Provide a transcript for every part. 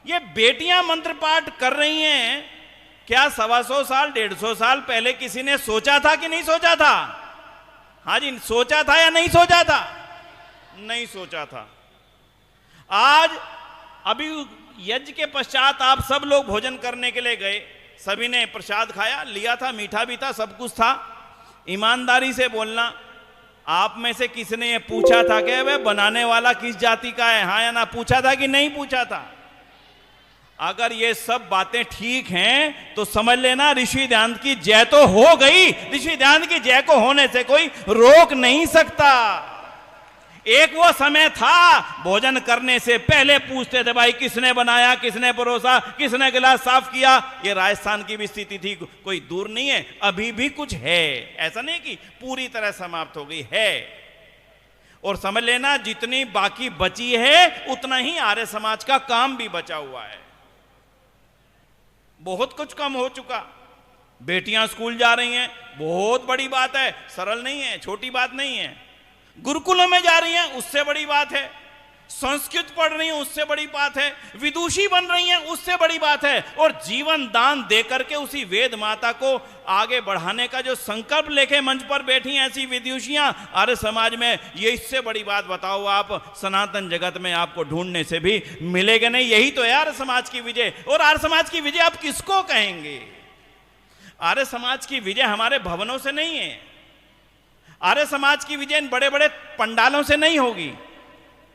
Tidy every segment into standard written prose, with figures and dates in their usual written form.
ये बेटियां मंत्र पाठ कर रही हैं, क्या 125 साल 150 साल पहले किसी ने सोचा था कि नहीं सोचा था? हाँ जी, सोचा था या नहीं सोचा था? नहीं सोचा था। आज अभी यज्ञ के पश्चात आप सब लोग भोजन करने के लिए गए, सभी ने प्रसाद खाया, लिया था, मीठा भी था, सब कुछ था। ईमानदारी से बोलना, आप में से किसी ने ये पूछा था कि वह बनाने वाला किस जाति का है? हाँ या ना पूछा था कि नहीं पूछा था? अगर ये सब बातें ठीक हैं तो समझ लेना ऋषि ध्यान की जय तो हो गई। ऋषि ध्यान की जय को होने से कोई रोक नहीं सकता। एक वो समय था भोजन करने से पहले पूछते थे भाई किसने बनाया, किसने परोसा, किसने गिलास साफ किया। ये राजस्थान की भी स्थिति थी, कोई दूर नहीं है, अभी भी कुछ है, ऐसा नहीं कि पूरी तरह समाप्त हो गई है। और समझ लेना जितनी बाकी बची है उतना ही आर्य समाज का काम भी बचा हुआ है। बहुत कुछ कम हो चुका। बेटियां स्कूल जा रही हैं, बहुत बड़ी बात है, सरल नहीं है, छोटी बात नहीं है। गुरुकुलों में जा रही हैं, उससे बड़ी बात है। संस्कृत पढ़ रही हैं, उससे बड़ी बात है। विदुषी बन रही हैं, उससे बड़ी बात है। और जीवन दान देकर के उसी वेद माता को आगे बढ़ाने का जो संकल्प लेके मंच पर बैठी हैं ऐसी विदुषियां आर्य समाज में, ये इससे बड़ी बात बताओ आप सनातन जगत में आपको ढूंढने से भी मिलेगा नहीं। यही तो है आर्य समाज की विजय। और आर्य समाज की विजय आप किसको कहेंगे? आर्य समाज की विजय हमारे भवनों से नहीं है। आर्य समाज की विजय इन बड़े बड़े पंडालों से नहीं होगी।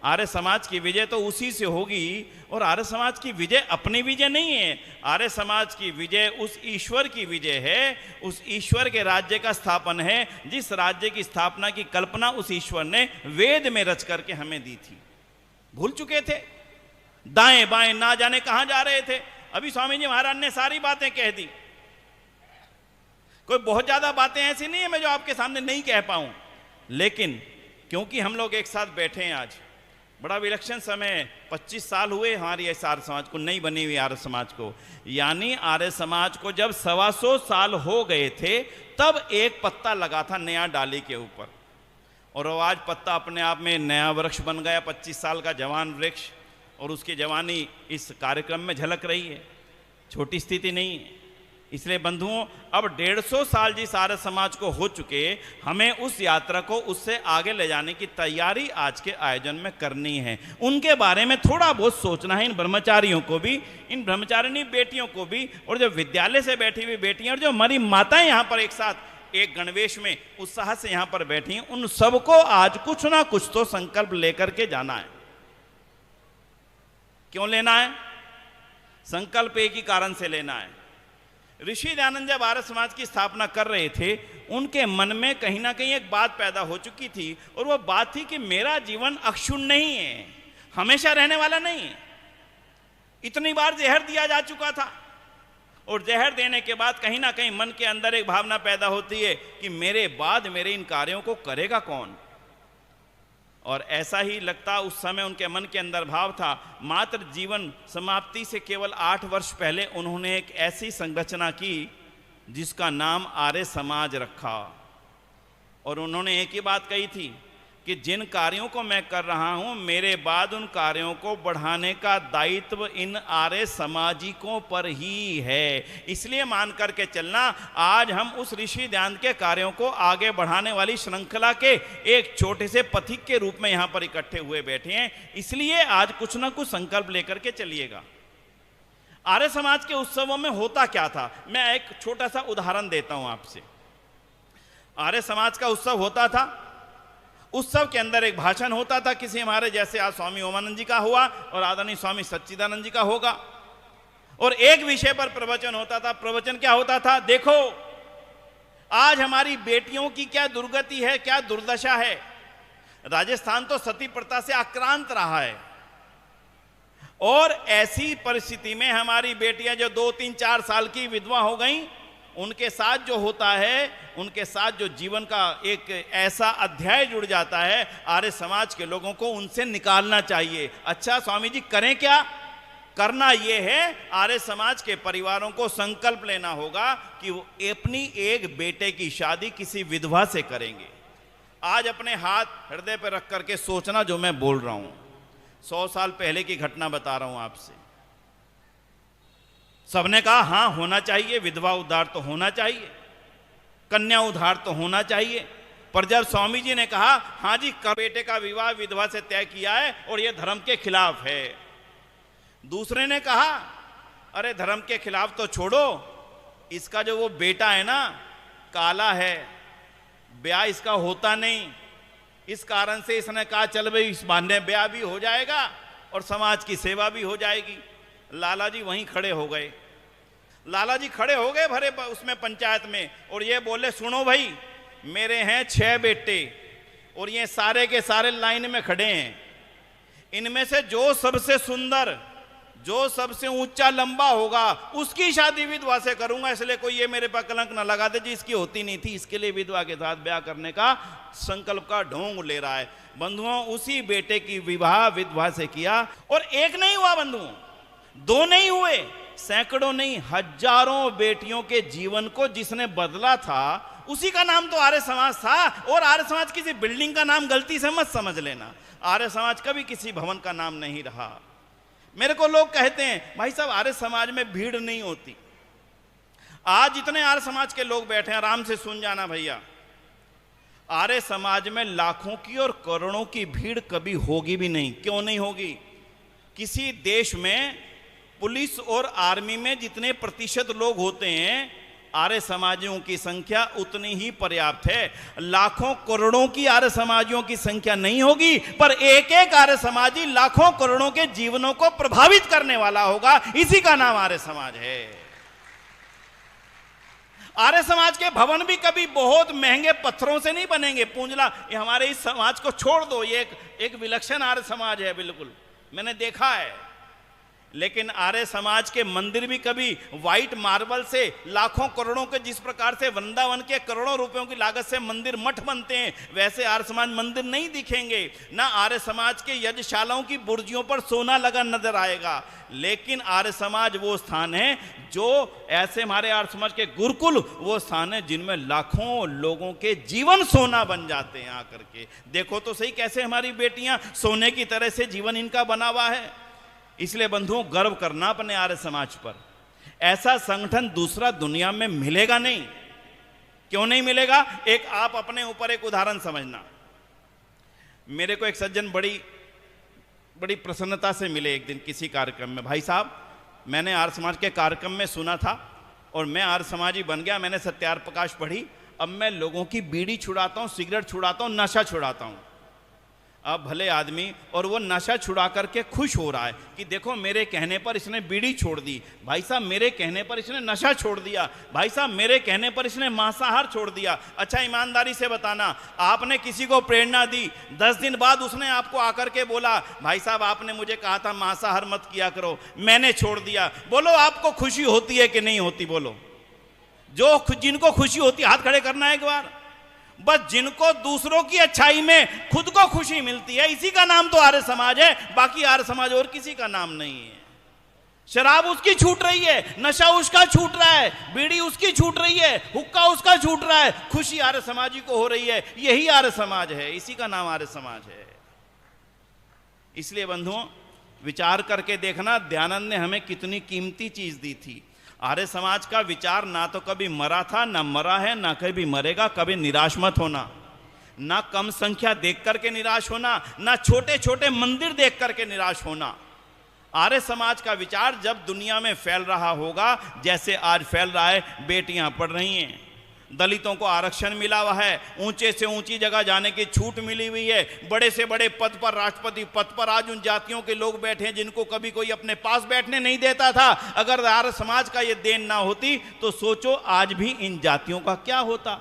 आर्य समाज की विजय तो उसी से होगी। और आर्य समाज की विजय अपनी विजय नहीं है। आर्य समाज की विजय उस ईश्वर की विजय है, उस ईश्वर के राज्य का स्थापन है, जिस राज्य की स्थापना की कल्पना उस ईश्वर ने वेद में रच करके हमें दी थी। भूल चुके थे, दाएं बाएं ना जाने कहां जा रहे थे। अभी स्वामी जी महाराज ने सारी बातें कह दी। कोई बहुत ज्यादा बातें ऐसी नहीं है मैं जो आपके सामने नहीं कह पाऊं, लेकिन क्योंकि हम लोग एक साथ बैठे हैं आज, बड़ा विलक्षण समय, 25 साल हुए हमारी इस आर्य समाज को, नहीं बनी हुई आर्य समाज को। यानी आर्य समाज को जब 125 साल हो गए थे तब एक पत्ता लगा था नया डाली के ऊपर, और वो आज पत्ता अपने आप में नया वृक्ष बन गया, 25 साल का जवान वृक्ष। और उसकी जवानी इस कार्यक्रम में झलक रही है, छोटी स्थिति नहीं है। इसलिए बंधुओं, अब 150 साल जिस आर्य समाज को हो चुके, हमें उस यात्रा को उससे आगे ले जाने की तैयारी आज के आयोजन में करनी है। उनके बारे में थोड़ा बहुत सोचना है, इन ब्रह्मचारियों को भी, इन ब्रह्मचारिणी बेटियों को भी, और जो विद्यालय से बैठी हुई बेटियां और जो हमारी माताएं यहाँ पर एक साथ एक गणवेश में उत्साह से यहाँ पर बैठी हैं, उन सबको आज कुछ ना कुछ तो संकल्प लेकर के जाना है। क्यों लेना है? संकल्प एक ही कारण से लेना है। ऋषि दयानंद जब आर्य समाज की स्थापना कर रहे थे, उनके मन में कहीं ना कहीं एक बात पैदा हो चुकी थी, और वो बात थी कि मेरा जीवन अक्षुण्ण नहीं है, हमेशा रहने वाला नहीं है। इतनी बार जहर दिया जा चुका था, और जहर देने के बाद कहीं ना कहीं मन के अंदर एक भावना पैदा होती है कि मेरे बाद मेरे इन कार्यों को करेगा कौन। और ऐसा ही लगता उस समय उनके मन के अंदर भाव था। मात्र जीवन समाप्ति से केवल 8 वर्ष पहले उन्होंने एक ऐसी संरचना की जिसका नाम आर्य समाज रखा, और उन्होंने एक ही बात कही थी कि जिन कार्यों को मैं कर रहा हूं, मेरे बाद उन कार्यों को बढ़ाने का दायित्व इन आर्य समाजिकों पर ही है। इसलिए मान करके चलना, आज हम उस ऋषि ध्यान के कार्यों को आगे बढ़ाने वाली श्रृंखला के एक छोटे से पथिक के रूप में यहां पर इकट्ठे हुए बैठे हैं। इसलिए आज कुछ ना कुछ संकल्प लेकर के चलिएगा। आर्य समाज के उत्सवों में होता क्या था, मैं एक छोटा सा उदाहरण देता हूं आपसे। आर्य समाज का उत्सव होता था, उत्सव के अंदर एक भाषण होता था, किसी हमारे जैसे आज स्वामी ओमानंद जी का हुआ और आदरणीय स्वामी सच्चिदानंद जी का होगा, और एक विषय पर प्रवचन होता था। प्रवचन क्या होता था? देखो आज हमारी बेटियों की क्या दुर्गति है, क्या दुर्दशा है। राजस्थान तो सती प्रथा से आक्रांत रहा है, और ऐसी परिस्थिति में हमारी बेटियां जो 2, 3, 4 साल की विधवा हो गई, उनके साथ जो होता है, उनके साथ जो जीवन का एक ऐसा अध्याय जुड़ जाता है, आर्य समाज के लोगों को उनसे निकालना चाहिए। अच्छा स्वामी जी करें क्या? करना यह है, आर्य समाज के परिवारों को संकल्प लेना होगा कि वो अपनी एक बेटे की शादी किसी विधवा से करेंगे। आज अपने हाथ हृदय पर रख करके सोचना जो मैं बोल रहा हूं, 100 साल पहले की घटना बता रहा हूं आपसे। सबने कहा हाँ होना चाहिए, विधवा उद्धार तो होना चाहिए, कन्या उद्धार तो होना चाहिए। पर जब स्वामी जी ने कहा हाँ जी बेटे का विवाह विधवा से तय किया है और यह धर्म के खिलाफ है, दूसरे ने कहा अरे धर्म के खिलाफ तो छोड़ो, इसका जो वो बेटा है ना काला है, ब्याह इसका होता नहीं, इस कारण से इसने कहा चल भाई इस बहाने ब्याह भी हो जाएगा और समाज की सेवा भी हो जाएगी। लाला जी वहीं खड़े हो गए, लाला जी खड़े हो गए भरे उसमें पंचायत में, और ये बोले सुनो भाई मेरे हैं 6 बेटे और ये सारे के सारे लाइन में खड़े हैं, इनमें से जो सबसे सुंदर, जो सबसे ऊंचा लंबा होगा उसकी शादी विधवा से करूंगा, इसलिए कोई ये मेरे पर कलंक ना लगा दे जी इसकी होती नहीं थी, इसके लिए विधवा के साथ ब्याह करने का संकल्प का ढोंग ले रहा है। बंधुओं उसी बेटे की विवाह विधवा से किया, और एक नहीं हुआ बंधुओं, 2 नहीं हुए, सैकड़ों नहीं हजारों बेटियों के जीवन को जिसने बदला था उसी का नाम तो आर्य समाज था। और आर्य समाज किसी बिल्डिंग का नाम गलती से मत समझ लेना, आर्य समाज कभी किसी भवन का नाम नहीं रहा। मेरे को लोग कहते हैं भाई साहब आर्य समाज में भीड़ नहीं होती। आज जितने आर्य समाज के लोग बैठे हैं आराम से सुन जाना भैया, आर्य समाज में लाखों की और करोड़ों की भीड़ कभी होगी भी नहीं। क्यों नहीं होगी? किसी देश में पुलिस और आर्मी में जितने प्रतिशत लोग होते हैं आर्य समाजियों की संख्या उतनी ही पर्याप्त है। लाखों करोड़ों की आर्य समाजियों की संख्या नहीं होगी, पर एक एक आर्य समाजी लाखों करोड़ों के जीवनों को प्रभावित करने वाला होगा, इसी का नाम आर्य समाज है। आर्य समाज के भवन भी कभी बहुत महंगे पत्थरों से नहीं बनेंगे। पूंजला ये हमारे इस समाज को छोड़ दो, ये एक विलक्षण आर्य समाज है, बिल्कुल मैंने देखा है। लेकिन आर्य समाज के मंदिर भी कभी व्हाइट मार्बल से लाखों करोड़ों के, जिस प्रकार से वृंदावन के करोड़ों रुपयों की लागत से मंदिर मठ बनते हैं, वैसे आर्य समाज मंदिर नहीं दिखेंगे। ना आर्य समाज के यज्ञशालाओं की बुर्जियों पर सोना लगा नजर आएगा। लेकिन आर्य समाज वो स्थान है जो ऐसे हमारे आर्य समाज के गुरुकुल वो स्थान है जिनमें लाखों लोगों के जीवन सोना बन जाते हैं आकर के। देखो तो सही कैसे हमारी बेटियां सोने की तरह से जीवन इनका बना हुआ है। इसलिए बंधुओं गर्व करना अपने आर्य समाज पर। ऐसा संगठन दूसरा दुनिया में मिलेगा नहीं। क्यों नहीं मिलेगा? एक आप अपने ऊपर एक उदाहरण समझना। मेरे को एक सज्जन बड़ी प्रसन्नता से मिले एक दिन किसी कार्यक्रम में। भाई साहब मैंने आर्य समाज के कार्यक्रम में सुना था और मैं आर्य समाजी बन गया, मैंने सत्यार्थ प्रकाश पढ़ी, अब मैं लोगों की बीड़ी छुड़ाता हूं, सिगरेट छुड़ाता हूं, नशा छुड़ाता हूं। अब भले आदमी, और वो नशा छुड़ा करके खुश हो रहा है कि देखो मेरे कहने पर इसने बीड़ी छोड़ दी, भाई साहब मेरे कहने पर इसने नशा छोड़ दिया, भाई साहब मेरे कहने पर इसने मांसाहार छोड़ दिया। अच्छा ईमानदारी से बताना, आपने किसी को प्रेरणा दी, 10 दिन बाद उसने आपको आकर के बोला भाई साहब आपने मुझे कहा था मांसाहार मत किया करो, मैंने छोड़ दिया। बोलो आपको खुशी होती है कि नहीं होती? बोलो। जिनको खुशी होती हाथ खड़े करना है एक बार। बस जिनको दूसरों की अच्छाई में खुद को खुशी मिलती है, इसी का नाम तो आर्य समाज है। बाकी आर्य समाज और किसी का नाम नहीं है। शराब उसकी छूट रही है, नशा उसका छूट रहा है, बीड़ी उसकी छूट रही है, हुक्का उसका छूट रहा है, खुशी आर्य समाजी को हो रही है। यही आर्य समाज है, इसी का नाम आर्य समाज है। इसलिए बंधुओं विचार करके देखना, दयानंद ने हमें कितनी कीमती चीज दी थी। आर्य समाज का विचार ना तो कभी मरा था, ना मरा है, ना कभी मरेगा। कभी निराश मत होना, ना कम संख्या देख करके निराश होना, ना छोटे छोटे मंदिर देख करके निराश होना। आर्य समाज का विचार जब दुनिया में फैल रहा होगा जैसे आज फैल रहा है, बेटियां पढ़ रही हैं, दलितों को आरक्षण मिला हुआ है, ऊंचे से ऊंची जगह जाने की छूट मिली हुई है, बड़े से बड़े पद पर, राष्ट्रपति पद पर आज उन जातियों के लोग बैठे हैं जिनको कभी कोई अपने पास बैठने नहीं देता था। अगर आर्य समाज का ये देन ना होती तो सोचो आज भी इन जातियों का क्या होता।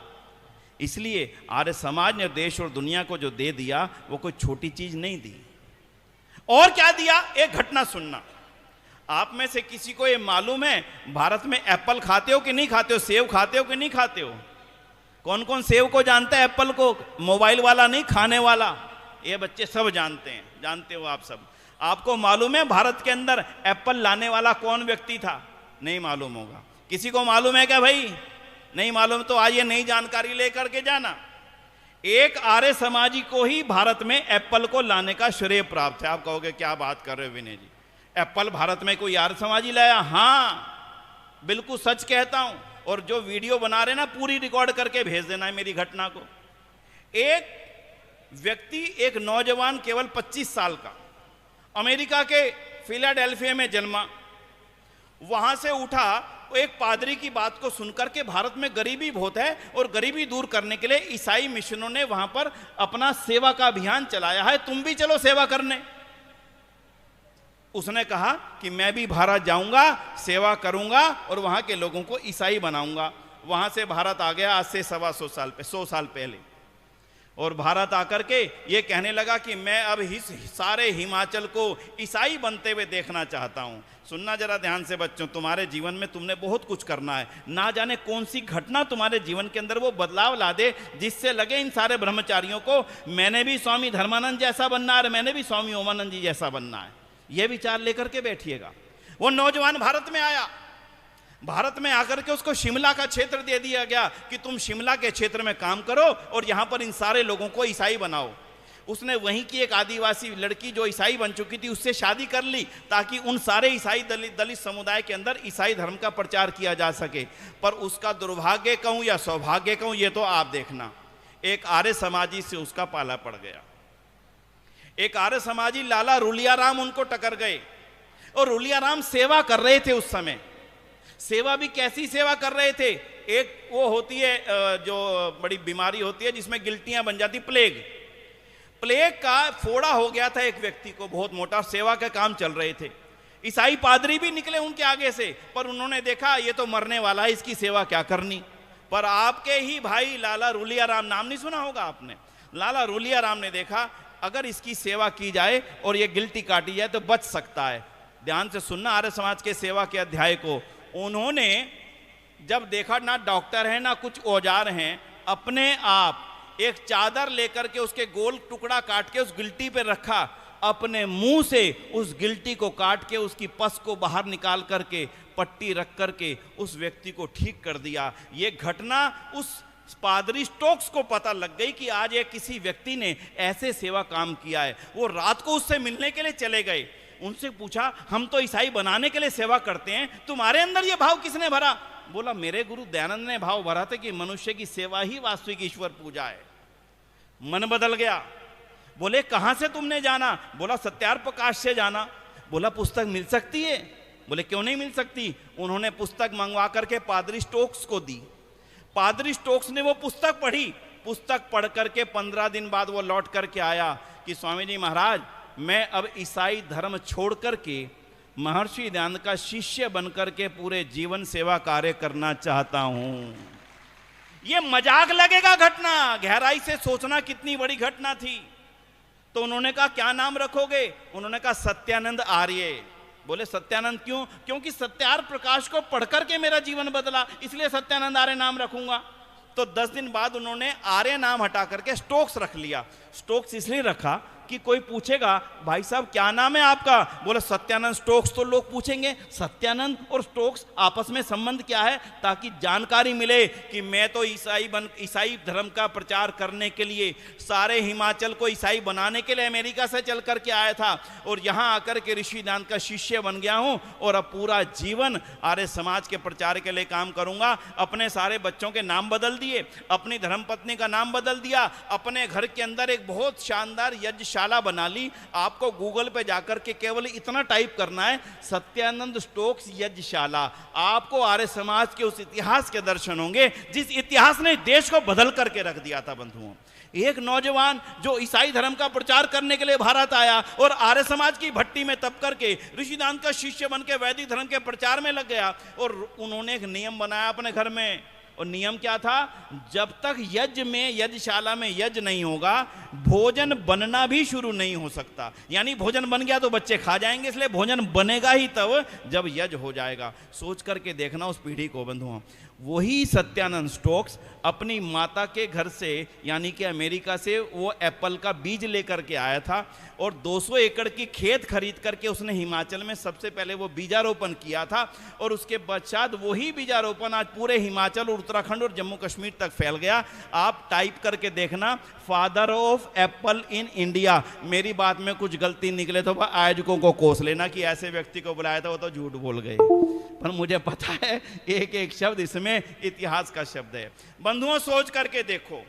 इसलिए आर्य समाज ने देश और दुनिया को जो दे दिया वो कोई छोटी चीज नहीं दी। और क्या दिया? एक घटना सुनना। आप में से किसी को ये मालूम है भारत में एप्पल खाते हो कि नहीं खाते हो? सेब खाते हो कि नहीं खाते हो? कौन कौन सेब को जानता है? एप्पल को? मोबाइल वाला नहीं, खाने वाला। ये बच्चे सब जानते हैं, जानते हो आप सब। आपको मालूम है भारत के अंदर एप्पल लाने वाला कौन व्यक्ति था? नहीं मालूम होगा। किसी को मालूम है क्या भाई? नहीं मालूम तो आइए नई जानकारी लेकर के जाना। एक आर्य समाजी को ही भारत में एप्पल को लाने का श्रेय प्राप्त है। आप कहोगे क्या बात कर रहे हो विनय जी, एप्पल भारत में कोई आर्य समाजी लाया? हाँ, बिल्कुल सच कहता हूं, और जो वीडियो बना रहे ना पूरी रिकॉर्ड करके भेज देना है मेरी घटना को। एक व्यक्ति, एक नौजवान केवल 25 साल का, अमेरिका के फिलाडेल्फिया में जन्मा, वहां से उठा, एक पादरी की बात को सुनकर के भारत में गरीबी बहुत है और गरीबी दूर करने के लिए ईसाई मिशनों ने वहां पर अपना सेवा का अभियान चलाया है, तुम भी चलो सेवा करने। उसने कहा कि मैं भी भारत जाऊंगा, सेवा करूंगा और वहां के लोगों को ईसाई बनाऊंगा। वहां से भारत आ गया आज से 100 साल पहले, और भारत आकर के ये कहने लगा कि मैं अब इस सारे हिमाचल को ईसाई बनते हुए देखना चाहता हूं। सुनना जरा ध्यान से बच्चों, तुम्हारे जीवन में तुमने बहुत कुछ करना है, ना जाने कौन सी घटना तुम्हारे जीवन के अंदर वो बदलाव ला दे जिससे लगे इन सारे ब्रह्मचारियों को मैंने भी स्वामी धर्मानंद जैसा बनना है, मैंने भी स्वामी ओमानंद जी जैसा बनना है। ये विचार लेकर के बैठिएगा। वो नौजवान भारत में आया, भारत में आकर के उसको शिमला का क्षेत्र दे दिया गया कि तुम शिमला के क्षेत्र में काम करो और यहां पर इन सारे लोगों को ईसाई बनाओ। उसने वहीं की एक आदिवासी लड़की जो ईसाई बन चुकी थी उससे शादी कर ली ताकि उन सारे ईसाई दलित समुदाय के अंदर ईसाई धर्म का प्रचार किया जा सके। पर उसका दुर्भाग्य कहूं या सौभाग्य कहूं ये तो आप देखना, एक आर्य समाजी से उसका पाला पड़ गया। एक आर्य समाजी लाला रुलियाराम उनको टकर गए, और रुलियाराम सेवा कर रहे थे उस समय। सेवा भी कैसी सेवा कर रहे थे, एक वो होती है जो बड़ी बीमारी होती है जिसमें गिल्टियां बन जाती, प्लेग का फोड़ा हो गया था एक व्यक्ति को, बहुत मोटा, सेवा के काम चल रहे थे। ईसाई पादरी भी निकले उनके आगे से, पर उन्होंने देखा ये तो मरने वाला है, इसकी सेवा क्या करनी। पर आपके ही भाई लाला रुलियाराम, नाम नहीं सुना होगा आपने, लाला रुलियाराम ने देखा अगर इसकी सेवा की जाए और ये गिल्टी काटी जाए तो बच सकता है। ध्यान से सुनना आर्य समाज के सेवा के अध्याय को। उन्होंने जब देखा ना डॉक्टर है ना कुछ औजार हैं, अपने आप एक चादर लेकर के उसके गोल टुकड़ा काट के उस गिल्टी पे रखा, अपने मुंह से उस गिल्टी को काट के उसकी पस को बाहर निकाल करके पट्टी रख करके उस व्यक्ति को ठीक कर दिया। ये घटना उस पादरी स्टोक्स को पता लग गई कि आज एक किसी व्यक्ति ने ऐसे सेवा काम किया है। वो रात को उससे मिलने के लिए चले गए, उनसे पूछा हम तो ईसाई बनाने के लिए सेवा करते हैं, तुम्हारे अंदर ये भाव किसने भरा? बोला मेरे गुरु दयानंद ने भाव भरा था कि मनुष्य की सेवा ही वास्तविक ईश्वर पूजा है। मन बदल गया। बोले कहां से तुमने जाना? बोला सत्यार्थ प्रकाश से जाना। बोला पुस्तक मिल सकती है? बोले क्यों नहीं मिल सकती। उन्होंने पुस्तक मंगवा करके पादरी स्टोक्स को दी। पादरी स्टोक्स ने वो पुस्तक पढ़ी। पुस्तक पढ़ करके 15 दिन बाद वो लौट करके आया कि स्वामी जी महाराज मैं अब ईसाई धर्म छोड़ करके महर्षि दयानंद का शिष्य बनकर के पूरे जीवन सेवा कार्य करना चाहता हूं। ये मजाक लगेगा घटना, गहराई से सोचना कितनी बड़ी घटना थी। तो उन्होंने कहा क्या नाम रखोगे? उन्होंने कहा सत्यानंद आर्य। बोले सत्यानंद क्यों? क्योंकि सत्यार्थ प्रकाश को पढ़ करके मेरा जीवन बदला, इसलिए सत्यानंद आर्य नाम रखूंगा। तो 10 दिन बाद उन्होंने आर्य नाम हटा करके स्टोक्स रख लिया। स्टोक्स इसलिए रखा कि कोई पूछेगा भाई साहब क्या नाम है आपका? बोले सत्यानंद स्टोक्स। तो लोग पूछेंगे सत्यानंद और स्टोक्स आपस में संबंध क्या है, ताकि जानकारी मिले कि मैं तो ईसाई धर्म का प्रचार करने के लिए सारे हिमाचल को ईसाई बनाने के लिए अमेरिका से चल करके आया था और यहाँ आकर के ऋषि दयानंद का शिष्य बन गया हूँ और अब पूरा जीवन आर्य समाज के प्रचार के लिए काम करूंगा। अपने सारे बच्चों के नाम बदल दिए, अपनी धर्मपत्नी का नाम बदल दिया, अपने घर के अंदर एक बहुत शानदार यज्ञशाला बना ली। आपको गूगल पे जाकर के केवल इतना टाइप करना है सत्यानंद स्टोक्स यज्ञशाला, आपको आर्य समाज के उस इतिहास के दर्शन होंगे जिस इतिहास ने देश को बदल करके रख दिया था। बंधुओं, एक नौजवान जो ईसाई धर्म का प्रचार करने के लिए भारत आया और आर्य समाज की भट्टी में तप करके ऋषि दयानंद का शिष्य बन के वैदिक धर्म के प्रचार में लग गया। और उन्होंने एक नियम बनाया अपने घर में, और नियम क्या था? जब तक यज्ञ में यज्ञशाला में यज्ञ नहीं होगा भोजन बनना भी शुरू नहीं हो सकता। यानी भोजन बन गया तो बच्चे खा जाएंगे, इसलिए भोजन बनेगा ही तब जब यज्ञ हो जाएगा। सोच करके देखना उस पीढ़ी को बंधुओं। वही सत्यानंद स्टोक्स अपनी माता के घर से यानी कि अमेरिका से वो एप्पल का बीज लेकर के आया था और 200 एकड़ की खेत खरीद करके उसने हिमाचल में सबसे पहले वो बीजारोपण किया था और उसके पश्चात वही बीजारोपण आज पूरे हिमाचल और उत्तराखंड और जम्मू कश्मीर तक फैल गया। आप टाइप करके देखना, father of apple in India. मेरी बात में कुछ गलती निकले तो आयोजकों को कोस लेना कि ऐसे व्यक्ति को बुलाया था, वो तो झूठ बोल गए, पर मुझे पता है एक एक शब्द इसमें इतिहास का शब्द है। बंधुओं, सोच करके देखो,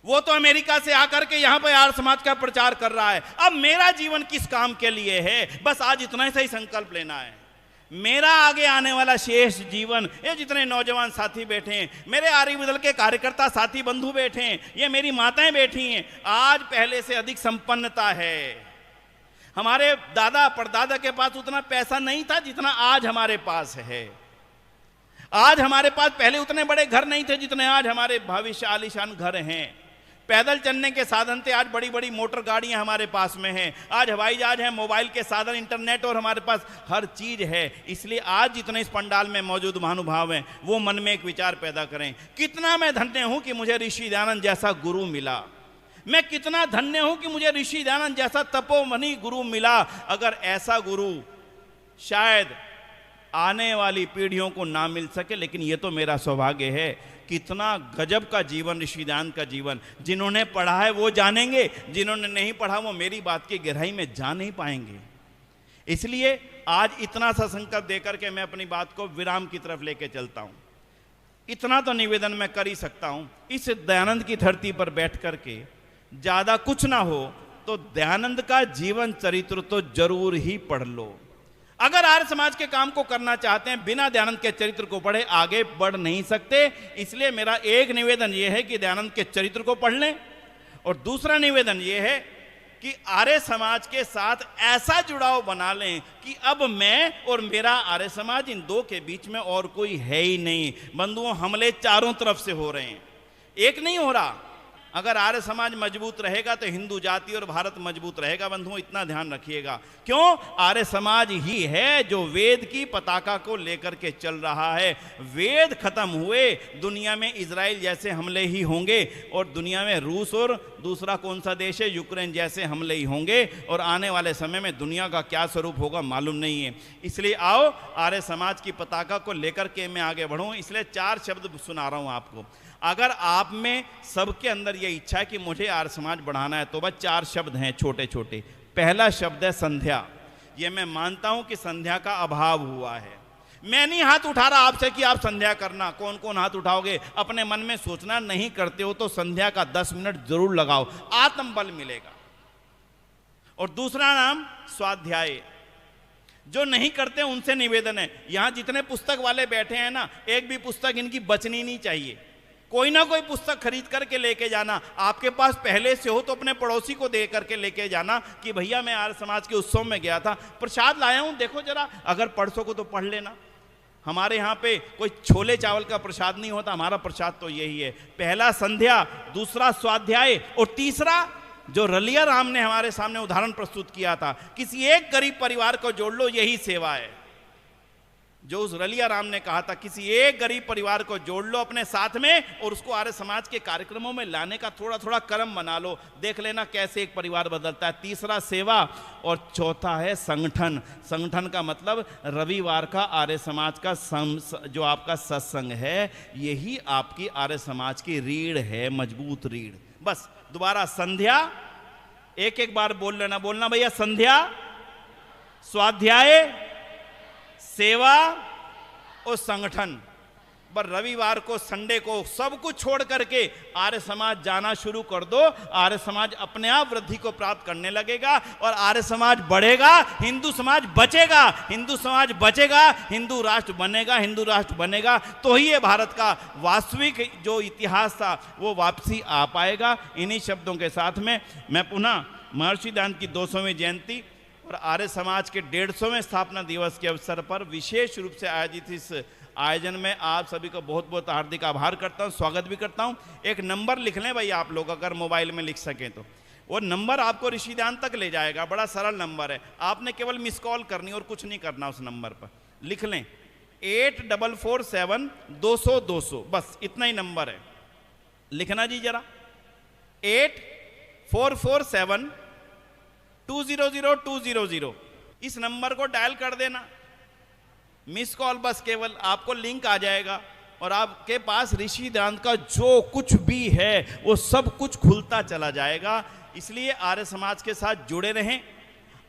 वो तो अमेरिका से आकर के यहां पर आर्य समाज का प्रचार कर रहा है। अब मेरा जीवन किस काम के लिए है, बस आज इतना ही संकल्प लेना है। मेरा आगे आने वाला शेष जीवन, ये जितने नौजवान साथी बैठे हैं, मेरे आर्य विदल के कार्यकर्ता साथी बंधु बैठे हैं, ये मेरी माताएं बैठी हैं, आज पहले से अधिक संपन्नता है। हमारे दादा परदादा के पास उतना पैसा नहीं था जितना आज हमारे पास है। आज हमारे पास पहले उतने बड़े घर नहीं थे जितने आज हमारे भविष्य आलीशान घर हैं। पैदल चलने के साधन थे, आज बड़ी बड़ी मोटर गाड़ियां हमारे पास में हैं। आज हवाई जहाज है, मोबाइल के साधन, इंटरनेट और हमारे पास हर चीज है। इसलिए आज जितने इस पंडाल में मौजूद महानुभाव हैं वो मन में एक विचार पैदा करें, कितना मैं धन्य हूं कि मुझे ऋषि दयानंद जैसा गुरु मिला। मैं कितना धन्य हूं कि मुझे ऋषि दयानंद जैसा तपोमणि गुरु मिला। अगर ऐसा गुरु शायद आने वाली पीढ़ियों को ना मिल सके, लेकिन यह तो मेरा सौभाग्य है। कितना गजब का जीवन ऋषि दयानंद का जीवन। जिन्होंने पढ़ा है वो जानेंगे, जिन्होंने नहीं पढ़ा वो मेरी बात की गहराई में जा नहीं पाएंगे। इसलिए आज इतना सा संकल्प देकर के मैं अपनी बात को विराम की तरफ लेके चलता हूं। इतना तो निवेदन मैं कर ही सकता हूं, इस दयानंद की धरती पर बैठ करके ज्यादा कुछ ना हो तो दयानंद का जीवन चरित्र तो जरूर ही पढ़ लो। अगर आर्य समाज के काम को करना चाहते हैं, बिना दयानंद के चरित्र को पढ़े आगे बढ़ नहीं सकते। इसलिए मेरा एक निवेदन यह है कि दयानंद के चरित्र को पढ़ लें, और दूसरा निवेदन यह है कि आर्य समाज के साथ ऐसा जुड़ाव बना लें कि अब मैं और मेरा आर्य समाज, इन दो के बीच में और कोई है ही नहीं। बंधुओं, हमले चारों तरफ से हो रहे हैं, एक नहीं हो रहा। अगर आर्य समाज मजबूत रहेगा तो हिंदू जाति और भारत मजबूत रहेगा। बंधुओं, इतना ध्यान रखिएगा। क्यों? आर्य समाज ही है जो वेद की पताका को लेकर के चल रहा है। वेद खत्म हुए, दुनिया में इजराइल जैसे हमले ही होंगे, और दुनिया में रूस और दूसरा कौन सा देश है, यूक्रेन जैसे हमले ही होंगे। और आने वाले समय में दुनिया का क्या स्वरूप होगा मालूम नहीं है। इसलिए आओ आर्य समाज की पताका को लेकर के मैं आगे बढ़ूं। इसलिए 4 शब्द सुना रहा हूं आपको। अगर आप में सबके अंदर यह इच्छा है कि मुझे आर्य समाज बढ़ाना है तो बस 4 शब्द हैं छोटे छोटे। पहला शब्द है संध्या। यह मैं मानता हूं कि संध्या का अभाव हुआ है। मैं नहीं हाथ उठा रहा आपसे कि आप संध्या करना। कौन कौन हाथ उठाओगे? अपने मन में सोचना, नहीं करते हो तो संध्या का 10 मिनट जरूर लगाओ, आत्मबल मिलेगा। और दूसरा नाम स्वाध्याय। जो नहीं करते उनसे निवेदन है, यहां जितने पुस्तक वाले बैठे हैं ना, एक भी पुस्तक इनकी बचनी नहीं चाहिए। कोई ना कोई पुस्तक खरीद करके लेके जाना। आपके पास पहले से हो तो अपने पड़ोसी को दे करके लेके जाना कि भैया मैं आर्य समाज के उत्सव में गया था, प्रसाद लाया हूं, देखो जरा, अगर पढ़ सको तो पढ़ लेना। हमारे यहाँ पे कोई छोले चावल का प्रसाद नहीं होता, हमारा प्रसाद तो यही है। पहला संध्या, दूसरा स्वाध्याय, और तीसरा जो रलिया राम ने हमारे सामने उदाहरण प्रस्तुत किया था, किसी एक गरीब परिवार को जोड़ लो, यही सेवा है। जो उस रलिया राम ने कहा था, किसी एक गरीब परिवार को जोड़ लो अपने साथ में और उसको आर्य समाज के कार्यक्रमों में लाने का थोड़ा थोड़ा क्रम बना लो, देख लेना कैसे एक परिवार बदलता है। तीसरा सेवा, और चौथा है संगठन। संगठन का मतलब रविवार का आर्य समाज का जो आपका सत्संग है, यही आपकी आर्य समाज की रीढ़ है, मजबूत रीढ़। बस दोबारा संध्या, एक एक बार बोल लेना, बोलना भैया, संध्या, स्वाध्याय, सेवा और संगठन। पर रविवार को, संडे को सब कुछ छोड़ करके आर्य समाज जाना शुरू कर दो। आर्य समाज अपने आप वृद्धि को प्राप्त करने लगेगा और आर्य समाज बढ़ेगा, हिंदू समाज बचेगा। हिंदू समाज बचेगा, हिंदू राष्ट्र बनेगा। हिंदू राष्ट्र बनेगा तो ही ये भारत का वास्तविक जो इतिहास था वो वापसी आ पाएगा। इन्हीं शब्दों के साथ में मैं पुनः महर्षि दयानंद की 200वीं जयंती और आर्य समाज के 150वें स्थापना दिवस के अवसर पर विशेष रूप से आयोजित इस आयोजन में आप सभी को बहुत बहुत हार्दिक आभार करता हूं, स्वागत भी करता हूं। एक नंबर लिख लें भाई आप लोग, अगर मोबाइल में लिख सकें तो। वो नंबर आपको ऋषि दयानंद तक ले जाएगा, बड़ा सरल नंबर है। आपने केवल मिस कॉल करनी और कुछ नहीं करना उस नंबर पर। लिख लें 8447 बस इतना ही नंबर है, लिखना जी जरा 8447200200। इस नंबर को डायल कर देना, मिस कॉल बस केवल, आपको लिंक आ जाएगा और आपके पास ऋषि दयानंद का जो कुछ भी है वो सब कुछ खुलता चला जाएगा। इसलिए आर्य समाज के साथ जुड़े रहें,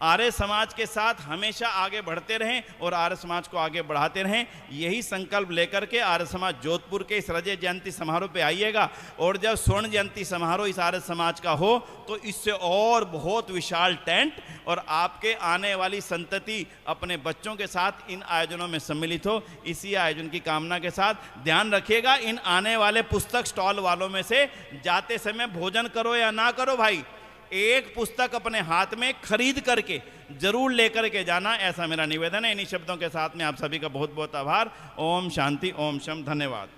आर्य समाज के साथ हमेशा आगे बढ़ते रहें और आर्य समाज को आगे बढ़ाते रहें। यही संकल्प लेकर के आर्य समाज जोधपुर के इस रजत जयंती समारोह पे आइएगा, और जब स्वर्ण जयंती समारोह इस आर्य समाज का हो तो इससे और बहुत विशाल टेंट, और आपके आने वाली संतति अपने बच्चों के साथ इन आयोजनों में सम्मिलित हो, इसी आयोजन की कामना के साथ ध्यान रखिएगा। इन आने वाले पुस्तक स्टॉल वालों में से जाते समय भोजन करो या ना करो भाई, एक पुस्तक अपने हाथ में खरीद करके जरूर लेकर के जाना, ऐसा मेरा निवेदन है। इन्हीं शब्दों के साथ में आप सभी का बहुत बहुत आभार। ओम शांति, ओम शम, धन्यवाद।